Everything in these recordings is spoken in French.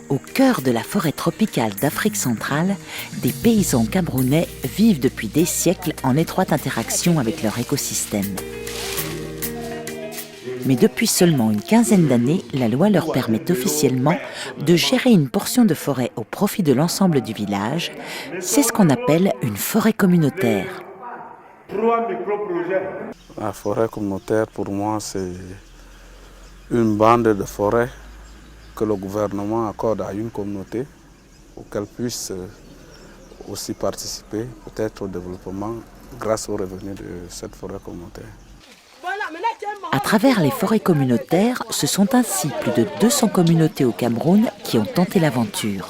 Au cœur de la forêt tropicale d'Afrique centrale, des paysans camerounais vivent depuis des siècles en étroite interaction avec leur écosystème. Mais depuis seulement une quinzaine d'années, la loi leur permet officiellement de gérer une portion de forêt au profit de l'ensemble du village. C'est ce qu'on appelle une forêt communautaire. La forêt communautaire, pour moi, c'est une bande de forêt que le gouvernement accorde à une communauté pour qu'elle puisse aussi participer peut-être au développement grâce aux revenus de cette forêt communautaire. À travers les forêts communautaires, ce sont ainsi plus de 200 communautés au Cameroun qui ont tenté l'aventure.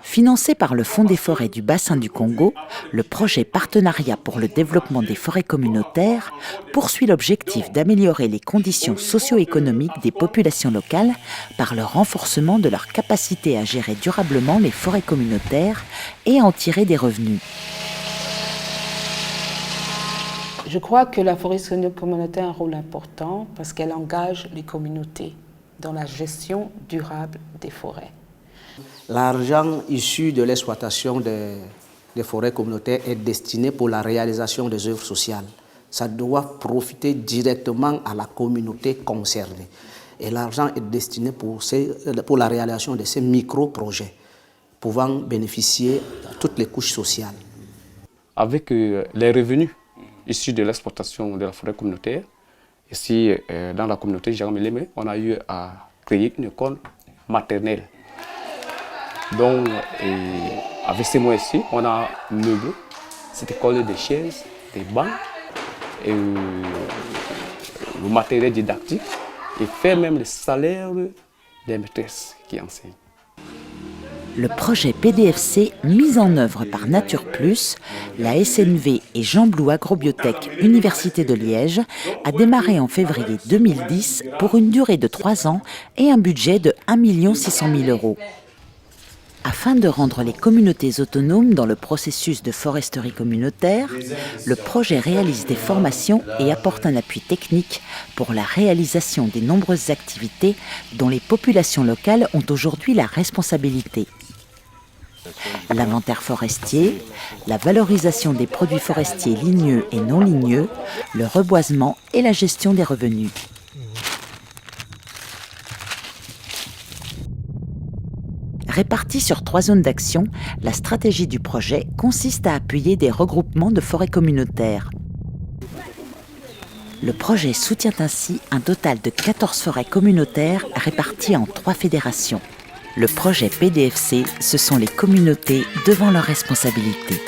Financé par le Fonds des forêts du bassin du Congo, le projet Partenariat pour le développement des forêts communautaires poursuit l'objectif d'améliorer les conditions socio-économiques des populations locales par le renforcement de leur capacité à gérer durablement les forêts communautaires et à en tirer des revenus. Je crois que la forêt communautaire a un rôle important parce qu'elle engage les communautés dans la gestion durable des forêts. L'argent issu de l'exploitation des forêts communautaires est destiné pour la réalisation des œuvres sociales. Ça doit profiter directement à la communauté concernée. Et l'argent est destiné pour la réalisation de ces micro-projets, pouvant bénéficier à toutes les couches sociales. Avec les revenus issus de l'exploitation de la forêt communautaire, ici dans la communauté Jérôme-Lémé, on a eu à créer une école maternelle. Donc, avec ces moyens-ci, on a meublé cette école des chaises, des bancs, et le matériel didactique, et fait même le salaire des maîtresses qui enseignent. Le projet PDFC, mis en œuvre par Nature Plus, la SNV et Jean Blou Agrobiotech Université de Liège, a démarré en février 2010 pour une durée de 3 ans et un budget de 1 600 000 €. Afin de rendre les communautés autonomes dans le processus de foresterie communautaire, le projet réalise des formations et apporte un appui technique pour la réalisation des nombreuses activités dont les populations locales ont aujourd'hui la responsabilité. L'inventaire forestier, la valorisation des produits forestiers ligneux et non ligneux, le reboisement et la gestion des revenus. Répartie sur 3 zones d'action, la stratégie du projet consiste à appuyer des regroupements de forêts communautaires. Le projet soutient ainsi un total de 14 forêts communautaires réparties en 3 fédérations. Le projet PDFC, ce sont les communautés devant leurs responsabilités.